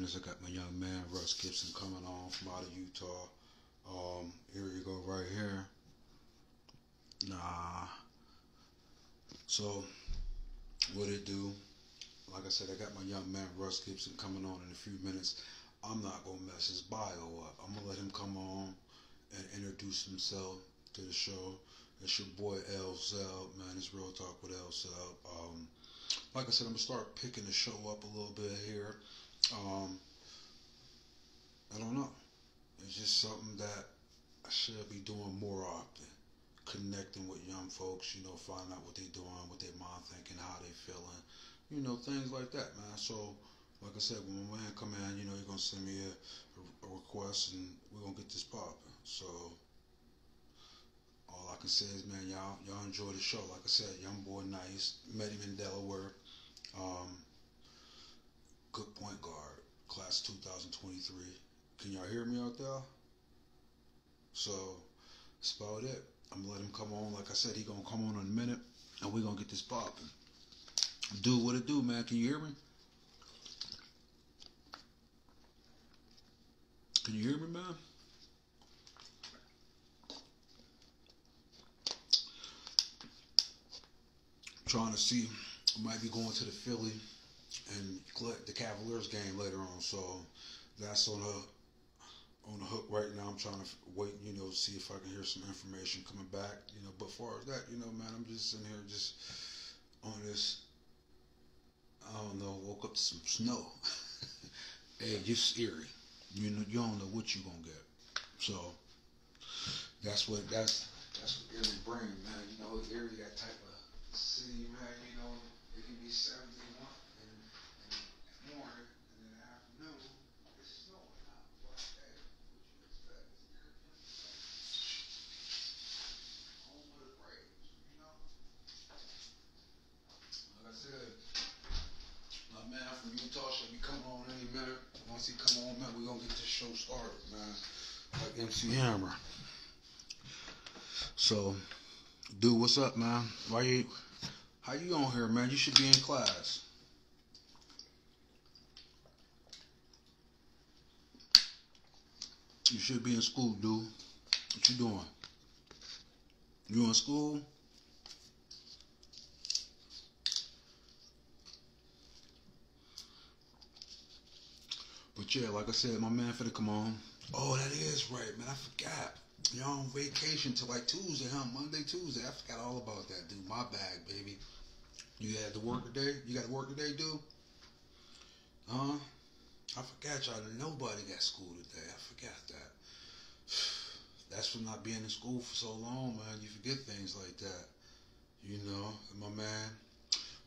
minutes. I got my young man Russ Gibson coming on from out of Utah. Here you go, right here. Nah. So, what it do? Like I said, I got my young man Russ Gibson coming on in a few minutes. I'm not gonna mess his bio up. I'm gonna let him come on and introduce himself to the show. It's your boy LSelb, man. It's Real Talk with LSelb. Like I said, I'm gonna start picking the show up a little bit here. I don't know. It's just something that I should be doing more often. Connecting with young folks, find out what they're doing, what their mind thinking, how they feeling, things like that, man. So, like I said, when my man come in, you're gonna send me a request, and we're gonna get this popping. So, all I can say is, man, y'all enjoy the show. Like I said, young boy, nice. Met him in Delaware. Good point guard, class 2023. Can y'all hear me out there? So, that's about it. I'm gonna let him come on. Like I said, he gonna come on in a minute, and we're gonna get this popping. Do what it do, man. Can you hear me? Can you hear me, man? Trying to see. I might be going to the Philly and the Cavaliers game later on, so that's on the hook right now. I'm trying to wait, see if I can hear some information coming back, but as far as that, man, I'm just sitting here just on this, I don't know, woke up to some snow. Hey, it's eerie. You don't know what you're gonna get. So that's what Erie bring, man. Erie, that type of city, man, it can be 71 in the morning, and in the afternoon, it's snowing out. But hey, what you expect? Home of the Braves, Like I said, my man from Utah should be coming on any minute. Once he come on, man, we're gonna get this show started, man. Like MC Hammer. So, dude, what's up, man? How you on here, man? You should be in class. You should be in school, dude. What you doing? You in school? But yeah, like I said, my man finna come on. Oh, that is right, man. I forgot. Y'all on vacation till like Tuesday, huh? Monday, Tuesday. I forgot all about that, dude. My bag, baby. You had to work today? You got to work today, dude? Huh? I forgot y'all. Nobody got school today. I forgot that. That's from not being in school for so long, man. You forget things like that. And my man,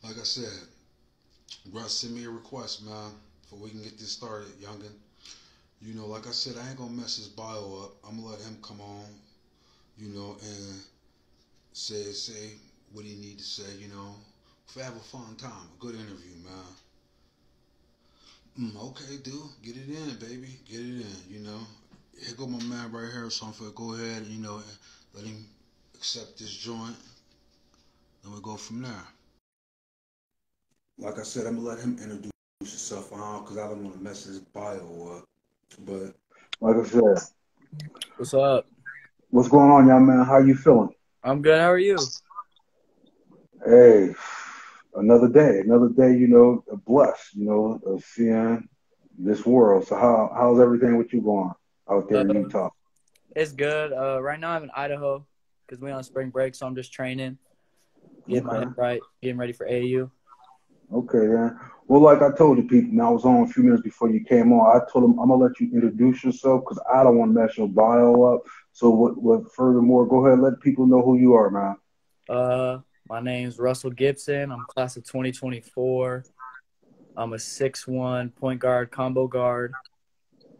like I said, Russ, send me a request, man, before we can get this started, youngin'. Like I said, I ain't gonna mess his bio up. I'm gonna let him come on, and say what he need to say, have a fun time, a good interview, man. Okay, dude, get it in, baby, get it in, Here go my man right here, so I'm gonna go ahead and, let him accept this joint, then we go from there. Like I said, I'm gonna let him introduce himself on, because I don't want to mess his bio up. But like I said, what's up? What's going on, young man? How you feeling? I'm good. How are you? Hey, another day, blessed, of seeing this world. So how's everything with you going out there in Utah? It's good. Right now I'm in Idaho because we're on spring break, so I'm just training, getting my head right, getting ready for AU. Okay, then. Well, like I told the people, and I was on a few minutes before you came on, I told them I'm going to let you introduce yourself because I don't want to mess your bio up. So what furthermore, go ahead and let people know who you are, man. My name's Russell Gibson. I'm class of 2024. I'm a 6'1" point guard, combo guard.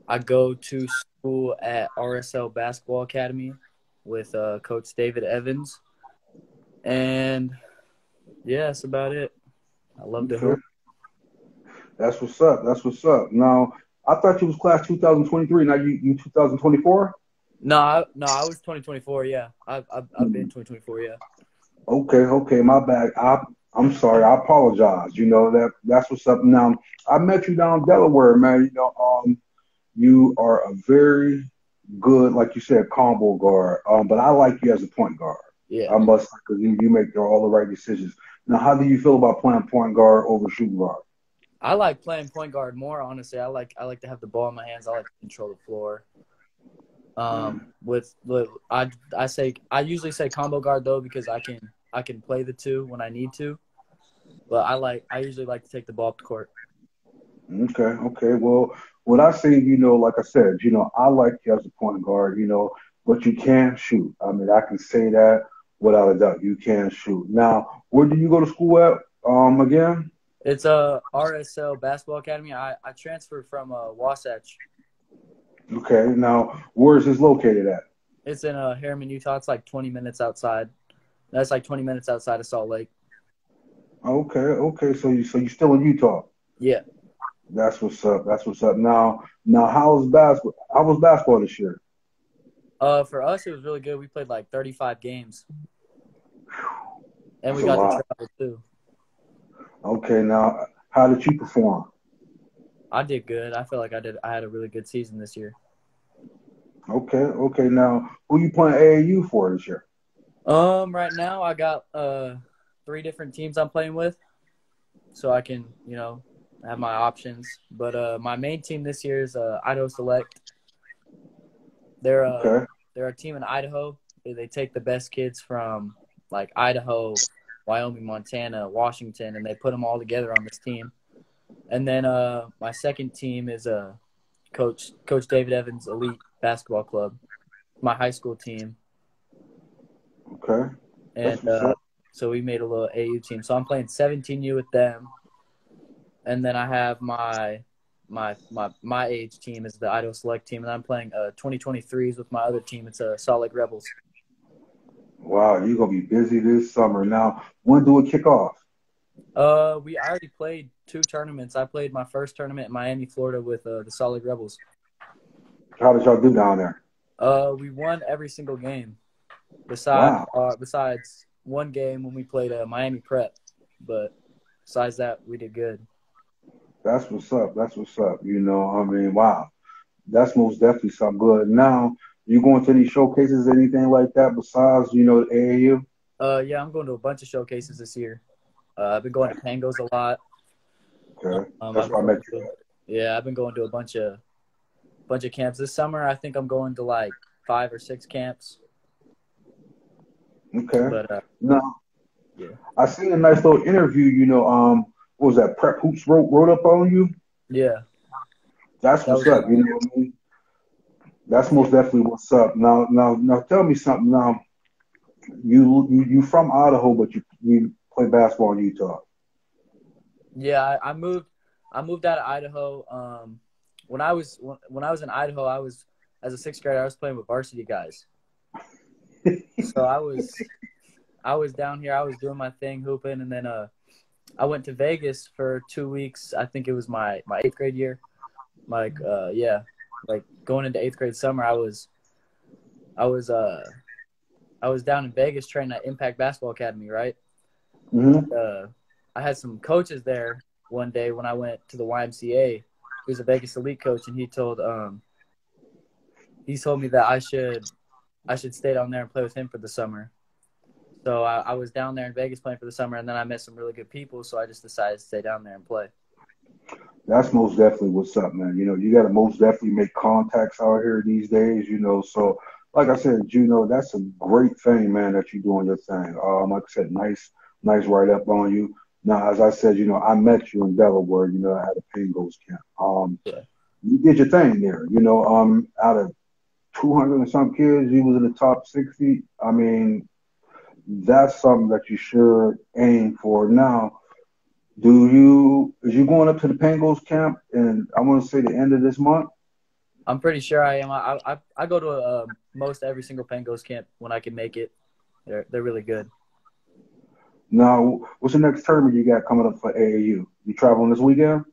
I go to school at RSL Basketball Academy with Coach David Evans. And, yeah, that's about it. I love to hoop. That's what's up. That's what's up. Now, I thought you was class 2023. Now you 2024? No, I was 2024. Yeah, I've been 2024. Yeah. Okay, my bad. I'm sorry. I apologize. That's what's up. Now, I met you down in Delaware, man. You are a very good, like you said, combo guard. But I like you as a point guard. Yeah. I must, because you make all the right decisions. Now, how do you feel about playing point guard over shooting guard? I like playing point guard more, honestly. I like to have the ball in my hands. I like to control the floor. With I usually say combo guard though because I can play the two when I need to. But I usually like to take the ball up the court. Okay, okay. Well, what I say, like I said, I like you as a point guard, but you can shoot. I mean, I can say that without a doubt. You can shoot. Now, where do you go to school at? Again? It's a RSL basketball academy. I transferred from Wasatch. Okay. Now, where is this located at? It's in Harriman, Utah. It's like 20 minutes outside. That's like 20 minutes outside of Salt Lake. Okay, okay. So you still in Utah? Yeah. That's what's up. That's what's up. Now, how's basketball? How was basketball this year? For us, it was really good. We played like 35 games, and That's we a got to lot. travel too. Okay. Now, how did you perform? I did good. I feel like I had a really good season this year. Okay, okay. Now, who you playing AAU for this year? Right now I got three different teams I'm playing with, so I can have my options. But my main team this year is Idaho Select. They're uh Okay. they're a team in Idaho. They take the best kids from like Idaho, Wyoming, Montana, Washington, and they put them all together on this team. And then my second team is Coach David Evans Elite Basketball Club, my high school team, Okay. and That's what's up. so we made a little AU team. So I'm playing 17U with them, and then I have my age team is the Idaho Select team, and I'm playing 2023s with my other team. It's Salt Lake Rebels. Wow, you're gonna be busy this summer. Now, when do it kick off? I already played two tournaments. I played my first tournament in Miami, Florida, with the Salt Lake Rebels. How did y'all do down there? We won every single game, Wow, besides one game when we played Miami Prep. But besides that, we did good. that's what's up. That's what's up. I mean, wow, that's most definitely something good. Now, you going to any showcases, anything like that besides, the AAU? Yeah, I'm going to a bunch of showcases this year. I've been going to Pangos a lot. Okay, I've that's been why I going met you to at. yeah, I've been going to a bunch of camps this summer. I think I'm going to like 5 or 6 camps. Okay. But Now, yeah, I seen a nice little interview. What was that? Prep Hoops wrote up on you. yeah, That's that what's was up. You know what I mean? That's yeah, most definitely what's up. Now, tell me something. Now, you from Idaho, but you play basketball in Utah. yeah. I moved out of Idaho. When I was in Idaho, I was as a sixth grader. I was playing with varsity guys. So I was down here. I was doing my thing, hooping, and then I went to Vegas for 2 weeks. I think it was my eighth grade year. Like yeah, like going into eighth grade summer, I was I was down in Vegas training at Impact Basketball Academy, right? Hmm. I had some coaches there one day when I went to the YMCA. He was a Vegas elite coach, and he told me that I should stay down there and play with him for the summer. So I was down there in Vegas playing for the summer, and then I met some really good people. So I just decided to stay down there and play. That's most definitely what's up, man. You got to most definitely make contacts out here these days. So like I said, that's a great thing, man, that you're doing your thing. Like I said, nice write up on you. Now, as I said, I met you in Delaware. At a Pingos camp. Yeah. You did your thing there. Out of 200 and some kids, you was in the top 60. I mean, that's something that you should aim for. Now, is you going up to the Pangos camp and I want to say the end of this month? I'm pretty sure I am. I go to most every single Pangos camp when I can make it. They're really good. Now, what's the next tournament you got coming up for AAU? You traveling this weekend?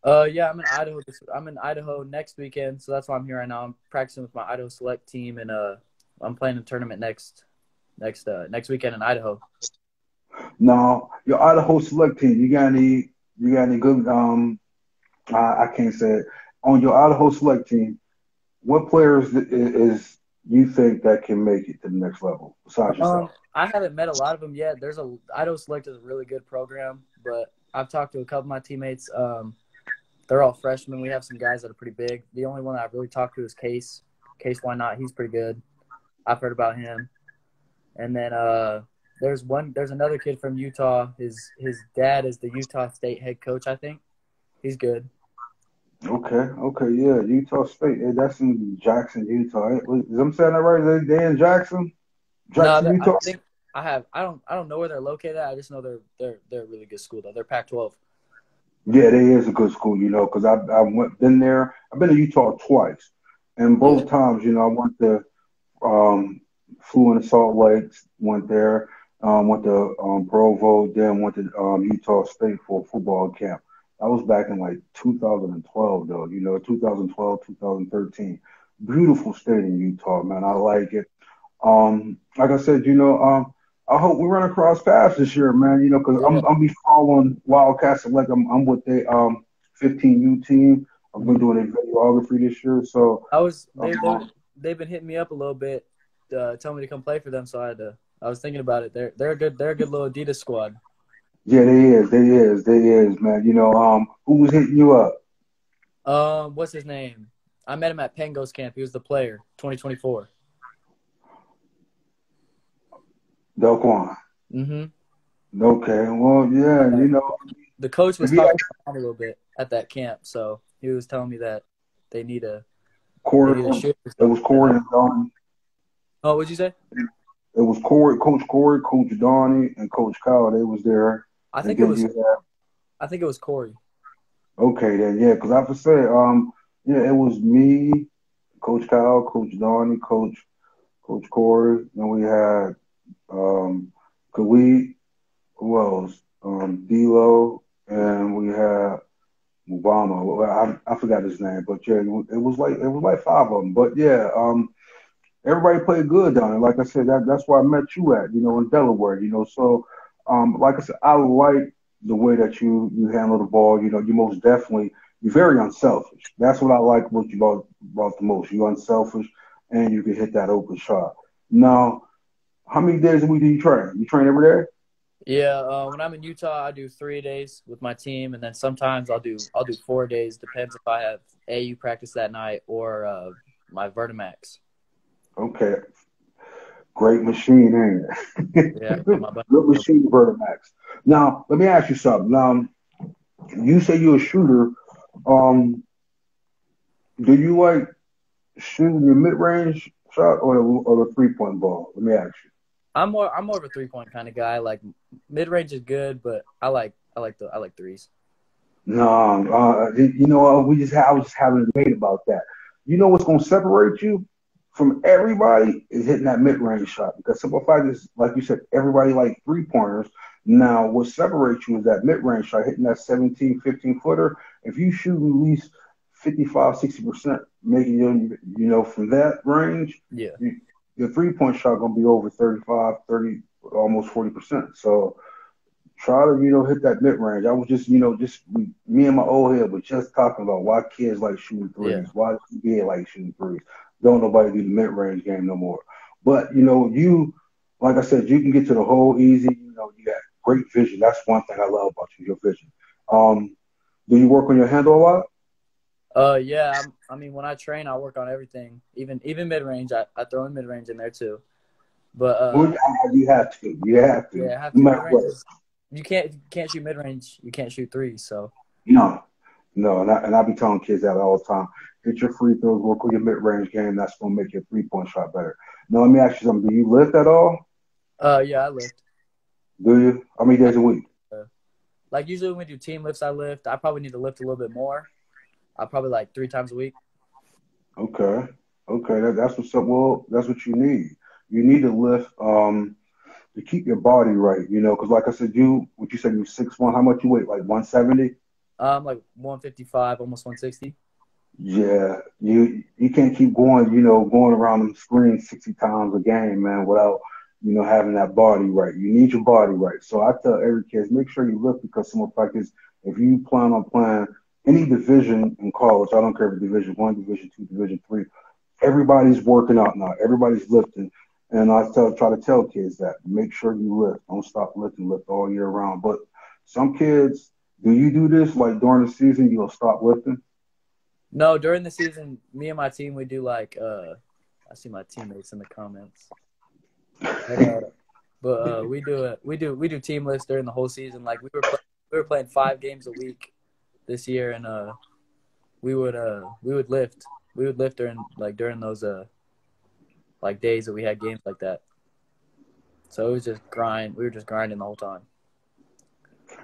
Yeah, I'm in Idaho. I'm in Idaho next weekend, so that's why I'm here right now. I'm practicing with my Idaho Select team, and I'm playing a tournament next weekend in Idaho. Now, your Idaho select team, you got any good I can't say it. On your Idaho select team, what players is you think that can make it to the next level besides yourself? I haven't met a lot of them yet. Idaho Select is a really good program, but I've talked to a couple of my teammates. They're all freshmen. We have some guys that are pretty big. The only one I've really talked to is Case. Case, why not? He's pretty good. I've heard about him. And then there's another kid from Utah. His dad is the Utah State head coach, I think. He's good. Okay, yeah, Utah State. That's in Jackson, Utah. Is I'm saying that right? They in Jackson, No, Jackson, I Utah. think I don't know where they're located at. I just know they're a really good school though. They're Pac-12. Yeah, they is a good school, because been there. I've been to Utah twice, and Yeah. both times, I went to flew into Salt Lake, went there, went to Provo, then went to Utah State for a football camp. That was back in like 2012, though. 2012, 2013. Beautiful state in Utah, man. I like it. Like I said, I hope we run across paths this year, man. Because Yeah. I'm be following Wildcats. Like I'm with the 15U team. I've been Mhm. doing a videography this year, so I was um, they've been hitting me up a little bit, telling me to come play for them. So I was thinking about it. They're a good little Adidas squad. yeah, they is, man. Who was hitting you up? What's his name? I met him at Pengo's camp. He was the player, 2024. Delquan. Mm-hmm. Okay, well, yeah, The coach was if you talking had about me a little bit at that camp, so he was telling me that they need a they Corey, need a shooter. it So was Corey and Donnie. oh, what'd you say? It was Coach Corey, Coach Donnie, and Coach Kyle. They was there, I and think it then was you had Corey. okay, then yeah, because I have to say, yeah, it was me, Coach Kyle, Coach Donnie, Coach Corey, and we had Khalid, who else? D'Lo, and we had Obama. Well, I forgot his name, but yeah, it was like five of them. But yeah, everybody played good down there. Like I said, that's where I met you at, in Delaware. So like I said, I like the way that you handle the ball. You most definitely you're very unselfish. That's what I like about you about the most. You're unselfish, and you can hit that open shot. Now, how many days a week do you train? You train every day? Yeah, when I'm in Utah, I do 3 days with my team, and then sometimes I'll do 4 days. Depends if I have AU practice that night or my Vertimax. Okay, great machine, ain't Yeah, it? yeah, my buddy. Good machine, Vertimax. Now, let me ask you something. You say you're a shooter. Um, do you like shooting your mid-range shot or the three-point ball? Let me ask you. I'm more of a 3 point kind of guy. Like mid range is good, but I like threes. No, I was just having a debate about that. You know what's going to separate you from everybody is hitting that mid-range shot because Simplify is like you said, everybody like three-pointers. Now, what separates you is that mid-range shot, hitting that 17, 15 footer. If you shoot at least 55, 60%, making from that range, Yeah, you, your three-point shot going to be over 35, 30, almost 40%. So try to, hit that mid range. I was just me and my old head, but just talking about why kids like shooting yeah. threes, why the NBA like shooting threes. Don't nobody do the mid range game no more. But like I said, you can get to the hole easy. You got great vision. That's one thing I love about you, your vision. Um, do you work on your handle a lot? Yeah. I mean, when I train, I work on everything, even mid range. I throw in mid range in there too. But Well, you have to. You have to. yeah, I have No to. Mid matter range what. is you can't shoot mid range. You can't shoot threes. So No, no, and I be telling kids that all the time. Hit your free throws, work on your mid range game. That's gonna make your 3 point shot better. Now let me ask you something. Do you lift at all? yeah, I lift. Do you? How many days a week? Uh, like usually when we do team lifts, I lift. I probably need to lift a little bit more. I probably like 3 times a week. Okay, okay, that's what's up. Well, that's what you need. You need to lift to keep your body right. Because like I said, what you said you 6'1". How much you weigh? Like 170? Like 155, almost 160. Yeah, you can't keep going. Going around them screens 60 times a game, man, without having that body right. You need your body right. So I tell every kid, make sure you lift because some of like this, if you plan on playing any division in college, I don't care if it's Division One, Division Two, Division Three, everybody's working out now. Everybody's lifting. And try to tell kids that make sure you lift. Don't stop lifting, lift all year round. But some kids, do you do this like during the season? You'll stop lifting? No, during the season, me and my team, we do like I see my teammates in the comments. But we do team lifts during the whole season. Like we were playing 5 games a week this year, and we would lift during those like days that we had games like that. So it was just grind. We were just grinding the whole time.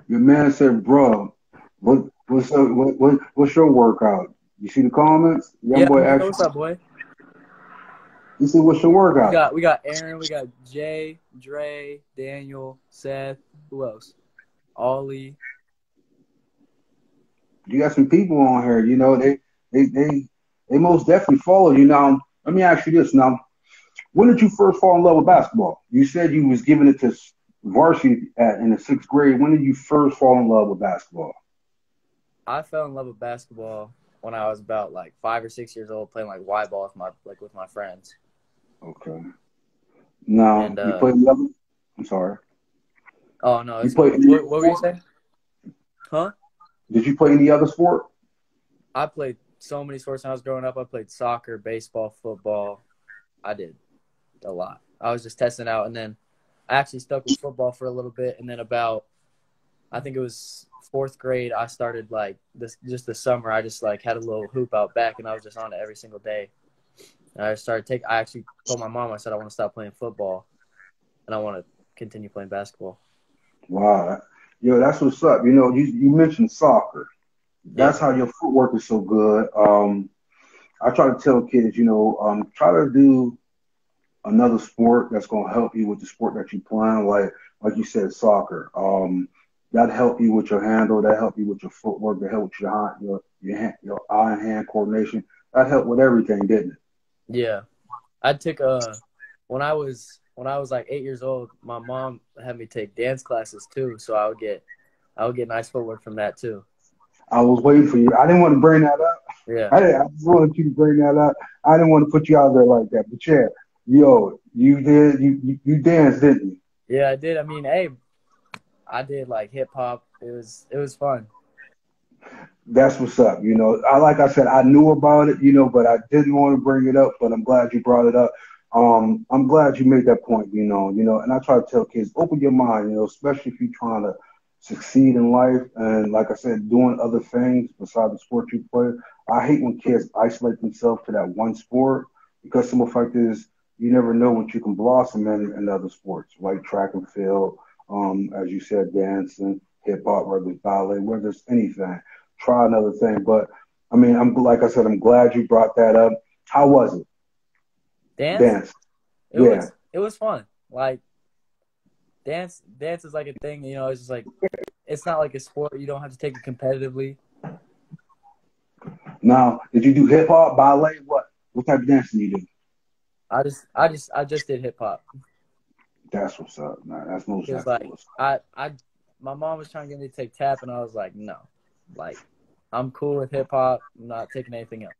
Your man said, "Bro, what's your workout?" You see the comments? Young Yeah, boy man, asked. what's up, boy? He said, "What's your workout?" We got Aaron, we got Jay, Dre, Daniel, Seth. Who else? Ollie. You got some people on here. They most definitely follow you. Now, let me ask you this. Now, when did you first fall in love with basketball? You said you was giving it to varsity in the 6th grade. When did you first fall in love with basketball? I fell in love with basketball when I was about like 5 or 6 years old, playing like Y ball with my friends. Okay. Now And you played the other. I'm sorry. Oh no, You played. what were you saying? Huh? Did you play any other sport? I played so many sports when I was growing up. I played soccer, baseball, football. I did a lot. I was just testing out, and then I actually stuck with football for a little bit, and then I think it was 4th grade, I started like just the summer. I just like had a little hoop out back, and I was just on it every single day. And I actually told my mom, I said I want to stop playing football, and I want to continue playing basketball. Wow. Yo, that's what's up. You mentioned soccer. That's how your footwork is so good. I try to tell kids, try to do another sport that's gonna help you with the sport that you playing, like you said, soccer. That help you with your handle, that help you with your footwork, that help with your eye and hand coordination. That helped with everything, didn't it? Yeah, I took when I was like 8 years old, my mom had me take dance classes too, so I would get nice footwork from that too. I was waiting for you. I didn't want to bring that up. Yeah. I just wanted you to bring that up. I didn't want to put you out there like that. But yeah, yo, you did. You danced, didn't you? Yeah, I did. I mean, hey, I did like hip hop. It was fun. That's what's up. Like I said, I knew about it, but I didn't want to bring it up. But I'm glad you brought it up. I'm glad you made that point. And I try to tell kids, open your mind. Especially if you're trying to succeed in life, and like I said, doing other things besides the sport you play. I hate when kids isolate themselves to that one sport because some of the fact is you never know what you can blossom in other sports like track and field, as you said, dancing, hip hop, whether it's ballet, whether it's anything. Try another thing. But I mean, like I said, I'm glad you brought that up. How was it? Dance. It was fun. Like dance is like a thing, it's just like it's not like a sport. You don't have to take it competitively. Now, did you do hip hop, ballet? What type of dancing you do? I just did hip hop. That's what's up, man. That's most definitely what's up. My mom was trying to get me to take tap, and I was like, no, like I'm cool with hip hop. I'm not taking anything else.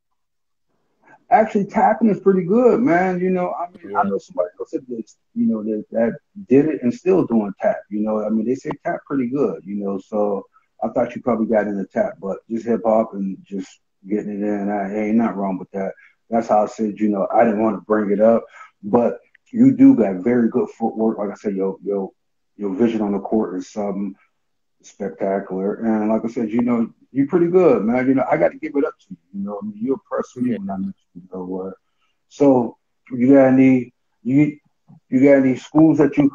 Actually, tapping is pretty good, man. I know somebody else that did it and still doing tap. I mean, they say tap pretty good. So I thought you probably got into tap, but just hip hop and just getting it in, ain't nothing wrong with that. That's how I said, I didn't want to bring it up, but you do got very good footwork. Like I said, your vision on the court is something spectacular. And like I said, you're pretty good, man. I got to give it up to you. I mean, you impressed me when I met you. So you got any schools that you?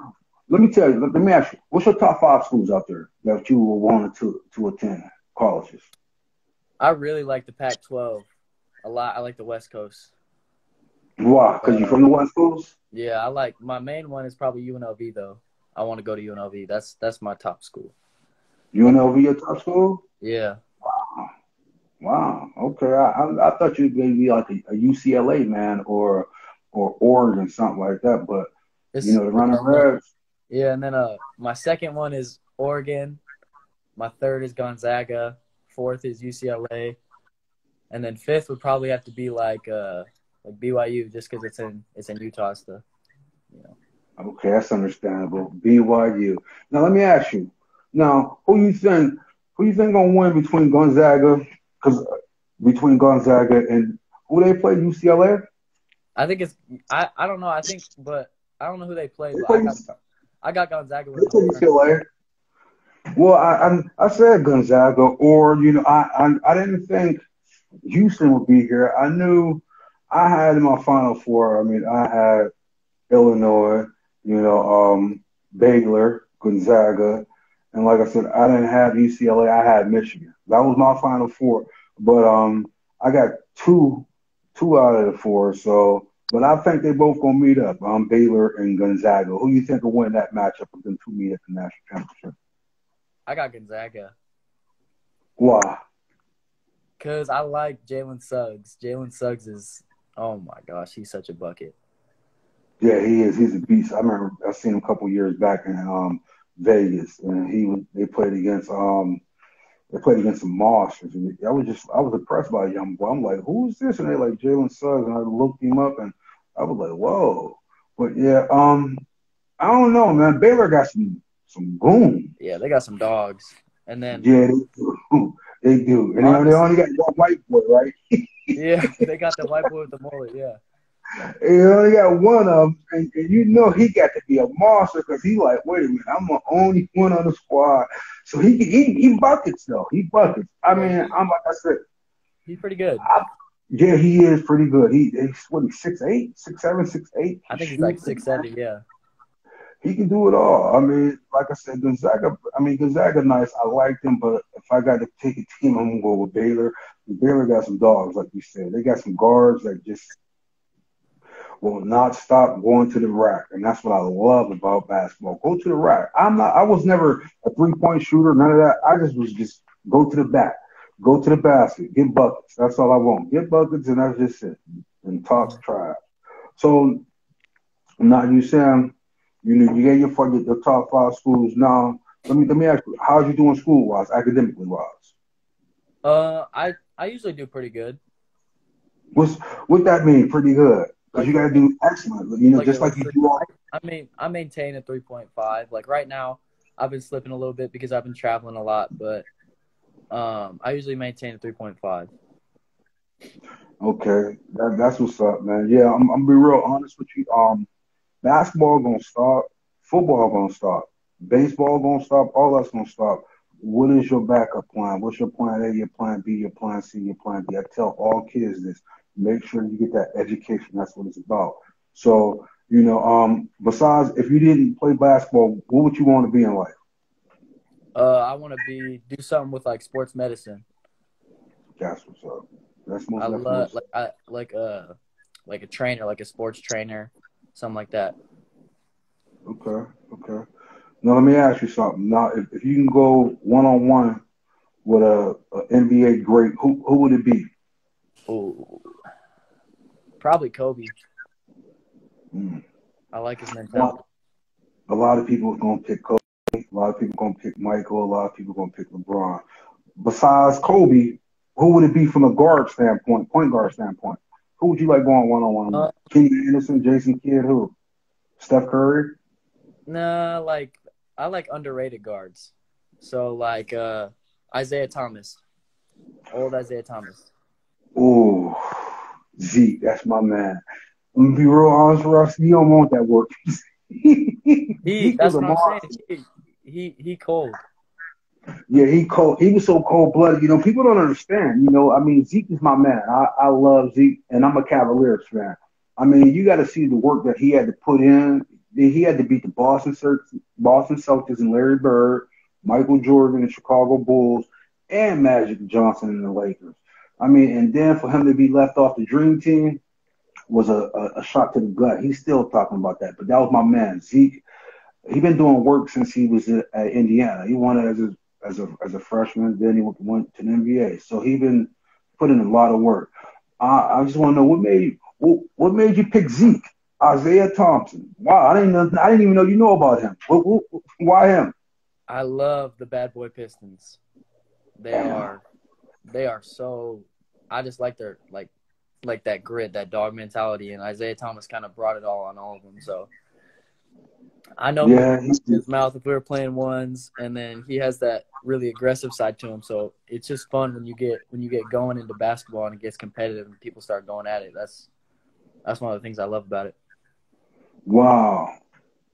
Let me ask you. What's your top 5 schools out there that you wanted to attend colleges? I really like the Pac-12 a lot. I like the West Coast. Why? Because you're from the West Coast? Yeah, my main one is probably UNLV though. I want to go to UNLV. That's my top school. UNLV your top school? Yeah. Wow. Okay. I thought you'd be like a UCLA man or Oregon, something like that. But You know, the running Reds. Yeah, and then my second one is Oregon. My third is Gonzaga. Fourth is UCLA, and then fifth would probably have to be like BYU, just because it's in Utah stuff. You know. Okay, that's understandable. BYU. Now let me ask you. Now, who you think gonna win between Gonzaga? Because between Gonzaga and who they play? UCLA. I think it's I don't know. But I don't know who they play. They But play. I got Gonzaga They winning the play whole tournament. UCLA. Well, I said Gonzaga, or I didn't think Houston would be here. I knew I had in my Final Four. I mean, I had Illinois, Baylor, Gonzaga, and like I said, I didn't have UCLA. I had Michigan. That was my Final Four. But I got two out of the four. So, but I think they both gonna meet up. Baylor and Gonzaga. Who you think will win that matchup if them two meet at the national championship? I got Gonzaga Why? because I like Jalen Suggs. Jalen Suggs is, oh my gosh, he's such a bucket. Yeah, he is. He's a beast. I remember I seen him a couple years back in Vegas, and they played against some Marshals. And I was impressed by a young boy. I'm like, who's this? And they like Jalen Suggs, and I looked him up, and I was like, whoa. But yeah, I don't know, man. Baylor got some boom. Yeah, they got some dogs. And then Yeah, they do. They do. And they honestly, only got one white boy, right? yeah, they got the white boy with the mullet. Yeah, They only got one of them, and he got to be a monster because he like, wait a minute, I'm the only one on the squad. So he buckets though. He buckets. I yeah, mean, I'm like I said, he's pretty good. yeah, he is pretty good. He's 6'8", 6'7", 6'8". I think he's like 6'7". Yeah, He can do it all. I mean, like I said, Gonzaga nice. I liked him, but if I got to pick a team, I'm gonna go with Baylor. Baylor got some dogs, like you said. They got some guards that just will not stop going to the rack, and that's what I love about basketball. Go to the rack. I was never a 3-point shooter, none of that. I just go to the back, go to the basket, get buckets. That's all I want. Get buckets, and that's just it. And talk trash. So now you saying you get your top 5 schools. Now let me ask you, how's you doing school wise, academically wise? I usually do pretty good. What that mean? Pretty good. Because you got to do excellent, just like you do all. I maintain a 3.5. Like right now, I've been slipping a little bit because I've been traveling a lot, but I usually maintain a 3.5. Okay, that's what's up, man. Yeah, I'm gonna be real honest with you. Basketball gonna stop, football gonna stop, baseball gonna stop, all that's gonna stop. What is your backup plan? What's your plan A, your plan B, your plan C, your plan D? I tell all kids this. Make sure you get that education. That's what it's about. So, besides, if you didn't play basketball, what would you want to be in life? I want to do something with like sports medicine. That's what's up. That's most I love definitely. like a trainer, like a sports trainer, something like that. Okay. Now let me ask you something. Now, if you can go 1-on-1 with a NBA great, who would it be? Oh, probably Kobe. Mm. I like his mentality. A lot of people are gonna pick Kobe. A lot of people are gonna pick Michael. A lot of people are gonna pick LeBron. Besides Kobe, who would it be from a guard standpoint, point guard standpoint? Who would you like going 1-on-1 Uh, with? Kenny Anderson, Jason Kidd, who? Steph Curry? nah, like I like underrated guards. So like Isaiah Thomas, old Isaiah Thomas. Ooh, Zeke, that's my man. I'm gonna be real honest, Russ. You don't want that work. Zeke was That's a what I'm monster. saying. He cold. Yeah, he cold. He was so cold blooded. People don't understand. I mean, Zeke is my man. I love Zeke, and I'm a Cavaliers fan. I mean, you got to see the work that he had to put in. He had to beat the Boston Celtics and Larry Bird, Michael Jordan, and Chicago Bulls, and Magic Johnson and the Lakers. I mean, and then for him to be left off the Dream Team was a shot to the gut. He's still talking about that, but that was my man, Zeke. He been doing work since he was at Indiana. He won it as a freshman. Then he went to the NBA. So he been putting a lot of work. I just want to know what made you pick Zeke. Isaiah Thompson. Wow, I didn't even know you know about him. Why him? I love the Bad Boy Pistons. They Damn. are so. I just like their like that grit, that dog mentality, and Isaiah Thomas kind of brought it all on all of them. So I know he would Yeah, in his mouth if we were playing ones, and then he has that really aggressive side to him. So it's just fun when you get going into basketball and it gets competitive and people start going at it. That's one of the things I love about it. wow.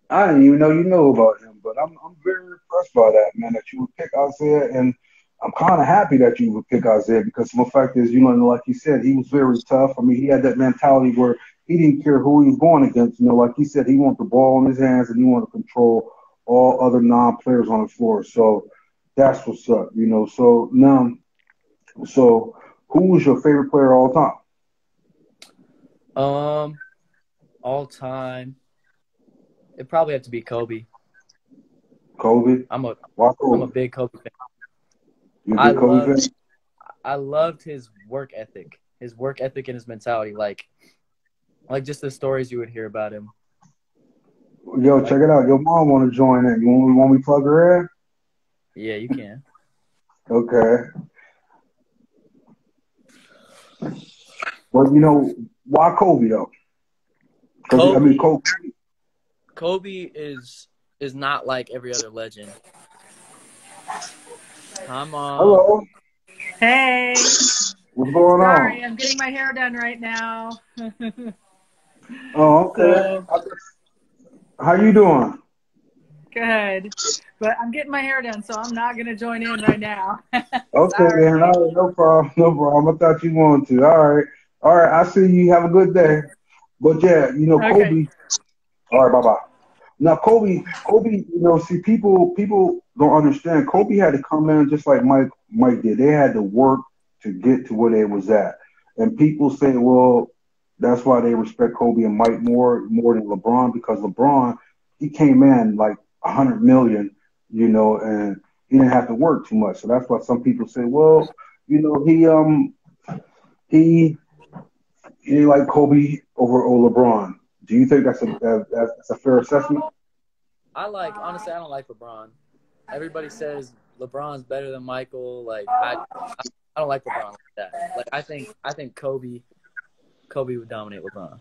I didn't even know you know about him, but I'm very impressed by that, man, that you would pick Isaiah, and I'm kind of happy that you would pick Isaiah because the fact is, like you said, he was very tough. I mean, he had that mentality where he didn't care who he was going against. Like he said, he wanted the ball in his hands and he wanted to control all other non-players on the floor. So that's what's up. So now, so who was your favorite player all time? All time, it probably have to be Kobe. Kobe. Why I'm a Kobe? big Kobe fan. You a big Kobe fan? I loved his work ethic and his mentality, like just the stories you would hear about him. Yo, check it out. Your mom want to join in. You want me to plug her in? Yeah, you can. Okay. But why Kobe though? Kobe is not like every other legend. Hello. Hey. What's going Sorry, on? I'm getting my hair done right now. Oh, okay. So, How you doing? good. But I'm getting my hair done, so I'm not going to join in right now. Okay, Sorry. then. All right, no problem. No problem. I thought you wanted to. All right. All right. I see you. Have a good day. But yeah, Okay. Kobe. All right. Bye bye. Now, Kobe. See, people don't understand. Kobe had to come in just like Mike did. They had to work to get to where they was at. And people say, well, that's why they respect Kobe and Mike more than LeBron because LeBron, he came in like 100 million, and he didn't have to work too much. So that's why some people say, well, he he like Kobe over LeBron. Do you think that's a fair assessment? Honestly, I don't like LeBron. Everybody says LeBron's better than Michael. Like I don't like LeBron like that. Like I think Kobe would dominate LeBron.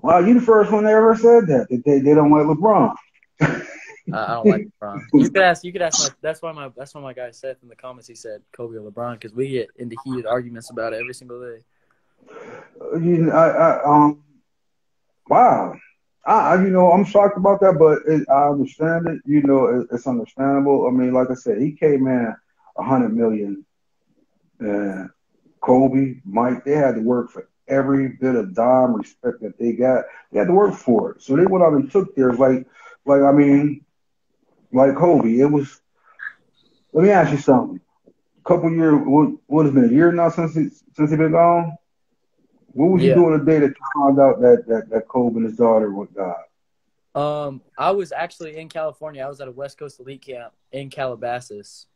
Wow, you the first one that ever said that they don't like LeBron. I don't like LeBron. You could ask that's why my guy said in the comments he said Kobe or LeBron because we get into heated arguments about it every single day. Wow. I'm shocked about that, but I understand it. It's understandable. I mean, like I said, he came in 100 million, and Kobe, Mike, they had to work for every bit of dime respect that they got. They had to work for it, so they went out and took theirs. I mean, like Kobe, it was. Let me ask you something. A couple years, what has been a year now since he been gone? What was you Yeah. doing the day that you found out that Kobe and his daughter were died? I was actually in California. I was at a West Coast Elite camp in Calabasas.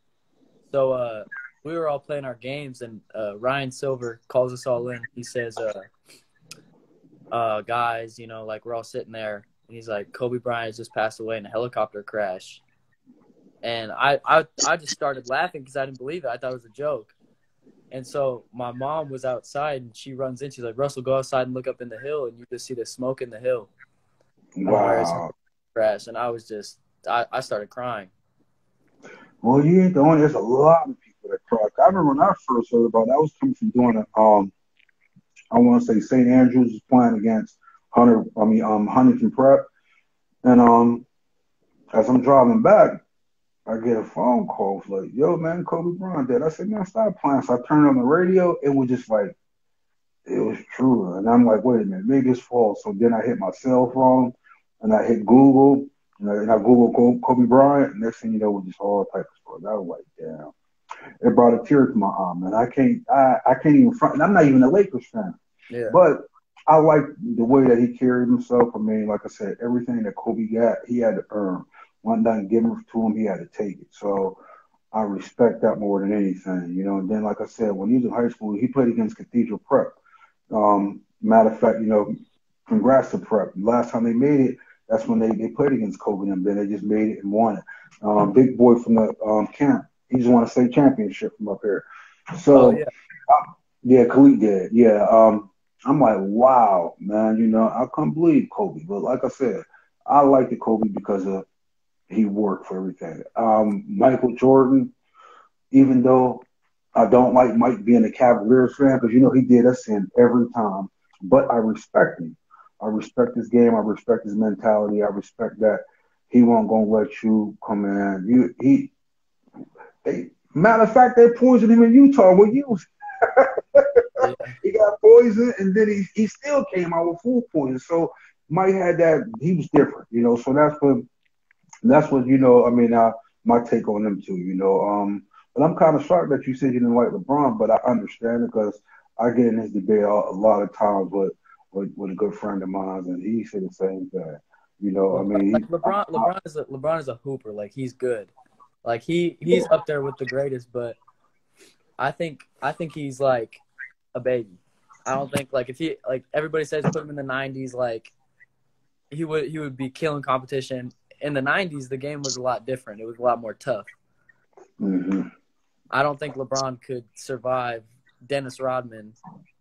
So we were all playing our games, and Ryan Silver calls us all in. He says, guys, like we're all sitting there, and he's like, Kobe Bryant has just passed away in a helicopter crash. And I just started laughing because I didn't believe it. I thought it was a joke. And so my mom was outside, and she runs in. She's like, Russell, go outside and look up in the hill, and you just see the smoke in the hill from where his crash. And I was just I started crying. Well, you ain't the only. There's a lot of people that cry. I remember when I first heard about it, I was coming from doing I want to say St. Andrews was playing against Huntington Prep, and as I'm driving back, I get a phone call. It's like, yo, man, Kobe Bryant dead. I said, man, stop playing. So I turned on the radio. It was just like, it was true. And I'm like, wait a minute, maybe it's false. So then I hit my cell phone and I hit Google and I Googled Kobe Bryant. Next thing you know, it was just all type of stuff. I was like, damn. It brought a tear to my eye, man. I can't even front. And I'm not even a Lakers fan. Yeah. But I like the way that he carried himself. I mean, like I said, everything that Kobe got, he had to earn. One done given to him, he had to take it. So I respect that more than anything, And then, like I said, when he was in high school, he played against Cathedral Prep. Matter of fact, congrats to Prep. Last time they made it, that's when they played against Kobe and then they just made it and won it. Big boy from the camp. He just won a state championship from up here. Oh So yeah. yeah, Khalid did. Yeah. I'm like, wow, man, I couldn't believe Kobe. But like I said, I liked the Kobe because he worked for everything. Michael Jordan, even though I don't like Mike being a Cavaliers fan because he did us in every time. But I respect him. I respect his game. I respect his mentality. I respect that he won't gonna let you come in. Matter of fact, they poisoned him in Utah with you. Yeah. He got poisoned, and then he still came out with full poison. So Mike had that. He was different. So that's what I mean, my take on them too. But I'm kind of shocked that you said you didn't like LeBron, but I understand it because I get in this debate a lot of times with a good friend of mine, and he said the same thing. I mean, LeBron is a hooper. Like he's good. Like he's up there with the greatest, but I think he's like a baby. I don't think like if he like everybody says put him in the 90s, like he would be killing competition. In the 90s, the game was a lot different. It was a lot more tough. mm-hmm. I don't think LeBron could survive Dennis Rodman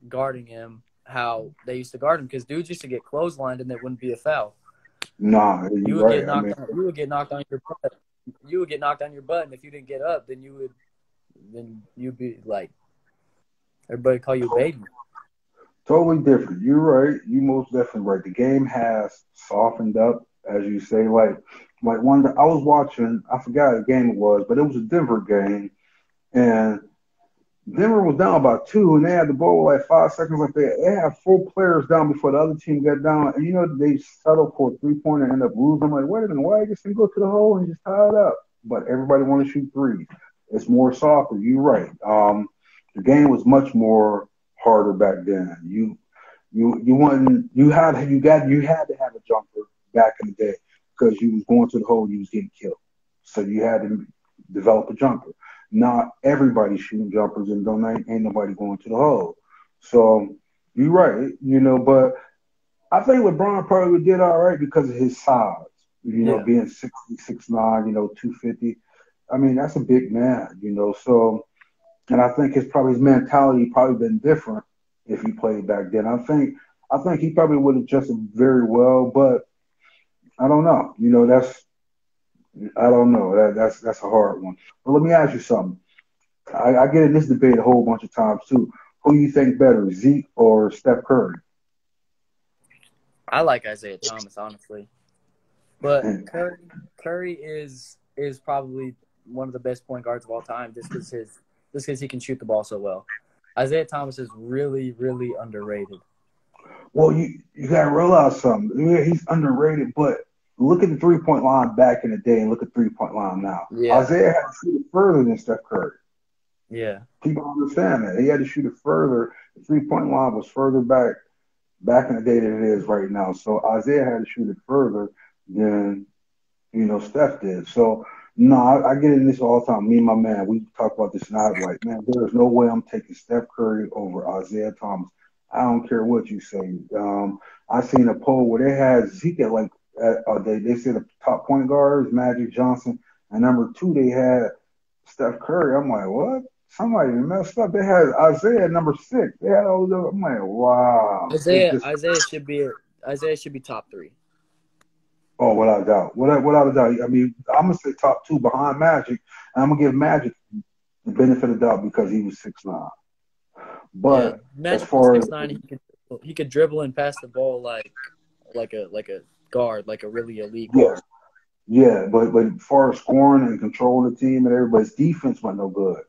guarding him how they used to guard him because dudes used to get clotheslined and it wouldn't be a foul. Nah, You you're would right. get knocked on. You would get knocked on your butt. You would get knocked on your butt, and if you didn't get up, then you'd be like everybody call you a baby. Totally different. You're right. You most definitely right. The game has softened up, as you say. Like one that I was watching, I forgot what game it was, but it was a Denver game, and Denver was down about two, and they had the ball with like 5 seconds. Like they had 4 players down before the other team got down, and they settled for a 3-pointer and end up losing. I'm like, wait a minute, why you just didn't go to the hole and just tie it up? But everybody want to shoot threes. It's more soccer. You're right. The game was much more harder back then. You had to have a jumper back in the day because you was going to the hole, you was getting killed. So you had to develop a jumper. Not everybody shooting jumpers and ain't nobody going to the hole. So you're right, but I think LeBron probably did all right because of his size. Being 6'9", 250. I mean, that's a big man, so and I think his mentality probably been different if he played back then. I think he probably would have adjusted very well, but I don't know. I don't know. That's a hard one. But let me ask you something. I get in this debate a whole bunch of times too. Who you think better, Zeke or Steph Curry? I like Isaiah Thomas, honestly, but Curry is probably one of the best point guards of all time, just because he can shoot the ball so well. Isaiah Thomas is really, really underrated. Well, you gotta realize something. Yeah, he's underrated, but look at the 3-point line back in the day and look at 3-point line now. Yeah. Isaiah had to shoot it further than Steph Curry. Yeah. People understand that. He had to shoot it further. The 3-point line was further back in the day than it is right now. So Isaiah had to shoot it further than, Steph did. So, no, I get in this all the time. Me and my man, we talk about this, and I'm like, man, there is no way I'm taking Steph Curry over Isaiah Thomas. I don't care what you say. I seen a poll where they had Zeke at like they said the top point guard is Magic Johnson, and number 2 they had Steph Curry. I'm like, what? Somebody messed up. They had Isaiah at number 6. They had all those. I'm like, wow. Isaiah should be top 3. Oh, without a doubt. Without a doubt. I mean, I'm gonna say top 2 behind Magic, and I'm gonna give Magic the benefit of the doubt because he was 6'9". But Magic as far was 6'9", he could dribble and pass the ball like a guard, like a really elite guard. Yeah, but as far as scoring and controlling the team and everybody's defense went no good.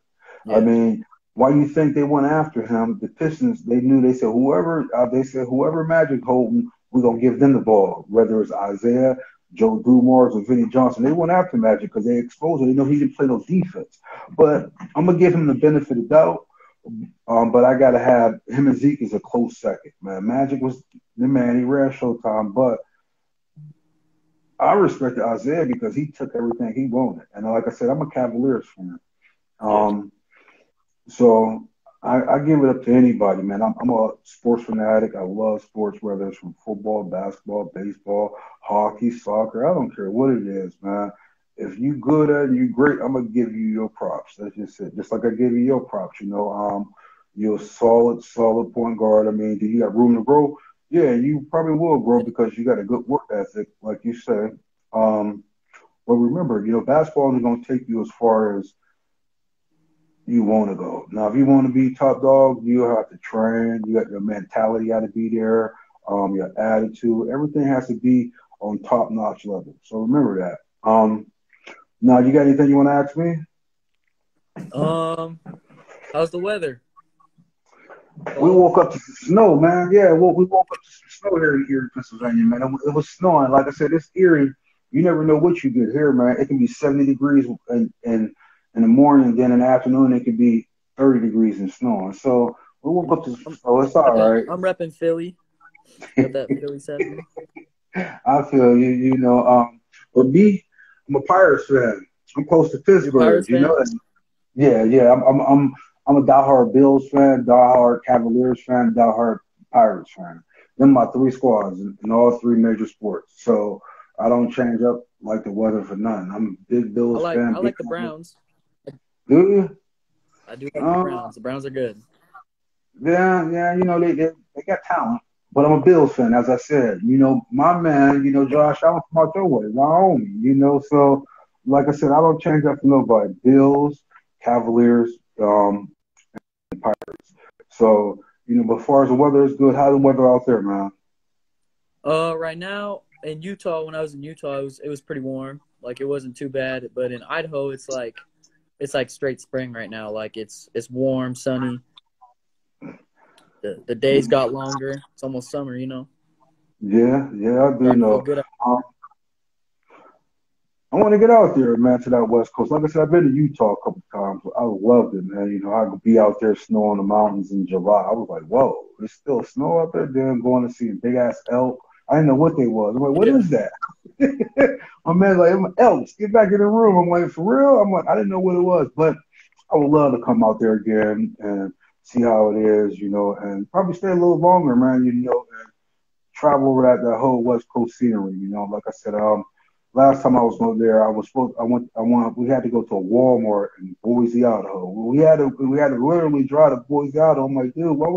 Yeah. I mean, why do you think they went after him? The Pistons, they said whoever Magic holding, we're gonna give them the ball, whether it's Isaiah, Joe Dumars, or Vinnie Johnson. They went after Magic because they exposed him. They know he didn't play no defense. But I'm gonna give him the benefit of the doubt. But I gotta have him and Zeke is a close second, man. Magic was the man. He ran Showtime, but I respected Isaiah because he took everything he wanted. And like I said, I'm a Cavaliers fan. So I give it up to anybody, man. I'm a sports fanatic. I love sports, whether it's from football, basketball, baseball, hockey, soccer. I don't care what it is, man. If you good at it, you great. I'm gonna give you your props. That's just it. Just like I give you your props. You're a solid point guard. I mean, do you got room to grow? Yeah, you probably will grow because you got a good work ethic, like you said. Um, but remember, basketball is gonna take you as far as you want to go. Now, if you want to be top dog, you have to train. You got your mentality got to be there. Your attitude, everything has to be on top notch level. So remember that. Now, you got anything you want to ask me? How's the weather? We woke up to some snow, man. Yeah, well, we woke up to some snow here in Pennsylvania, man. It was snowing. Like I said, it's eerie. You never know what you get here, man. It can be 70 degrees in the morning, then in the afternoon it could be 30 degrees and snowing. So we woke up to some snow. It's all right. I'm repping Philly. Got that Philly sentiment. I feel you, but me, I'm a Pirates fan. I'm close to You're a Pittsburgh. Pirates You know fan? that? Yeah, yeah. I'm a diehard Bills fan, diehard Cavaliers fan, diehard Pirates fan. Them my three squads in all three major sports. So I don't change up like the weather for none. I'm a big I Bills like fan. I Big like the Browns. Do you? I do like the Uh, Browns. The Browns are good. yeah, yeah. They got talent. But I'm a Bills fan, as I said. My man, Josh Allen from out your way, Wyoming, so like I said, I don't change up for nobody. Bills, Cavaliers, so, but as far as the weather is good, how's the weather out there, man? Right now in Utah, when I was in Utah, it was pretty warm. Like it wasn't too bad. But in Idaho, it's like straight spring right now. Like it's warm, sunny. The days got longer. It's almost summer. Yeah, yeah, I do Starting to feel know. good. Um, I want to get out there, man, to that West Coast. Like I said, I've been to Utah a couple of times. I loved it, man. I could be out there snow on the mountains in July. I was like, whoa, there's still snow out there. Then going to see a big ass elk. I didn't know what they was. I'm like, what Yeah. is that? My man's like, I'm elks. Get back in the room. I'm like, for real? I'm like, I didn't know what it was, but I would love to come out there again and see how it is, and probably stay a little longer, man. And travel over that whole West Coast scenery. Like I said, last time I was over there, we had to go to a Walmart in Boise, Idaho. We had to literally drive to Boise, Idaho. I'm like, dude, where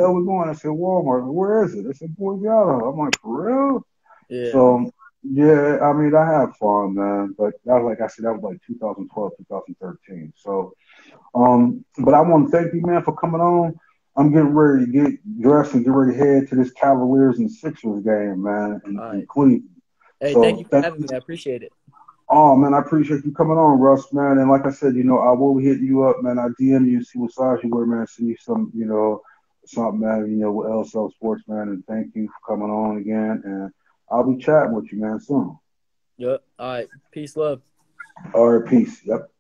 are we going? I said, Walmart. Where is it? I said, Boise, Idaho. I'm like, for real? Yeah. So, yeah, I mean, I had fun, man. But that was, like I said, that was like 2012, 2013. So, but I want to thank you, man, for coming on. I'm getting ready to get dressed and get ready to head to this Cavaliers and Sixers game, man, All in right. Cleveland. Hey, thank So you for thank having you. me. I appreciate it. Oh man, I appreciate you coming on, Russ, man. And like I said, I will hit you up, man. I DM you, see what size you wear, man. Send you something, man. With LSelb Sports, man. And thank you for coming on again. And I'll be chatting with you, man, soon. Yep. All right. Peace, love. All right, peace. Yep.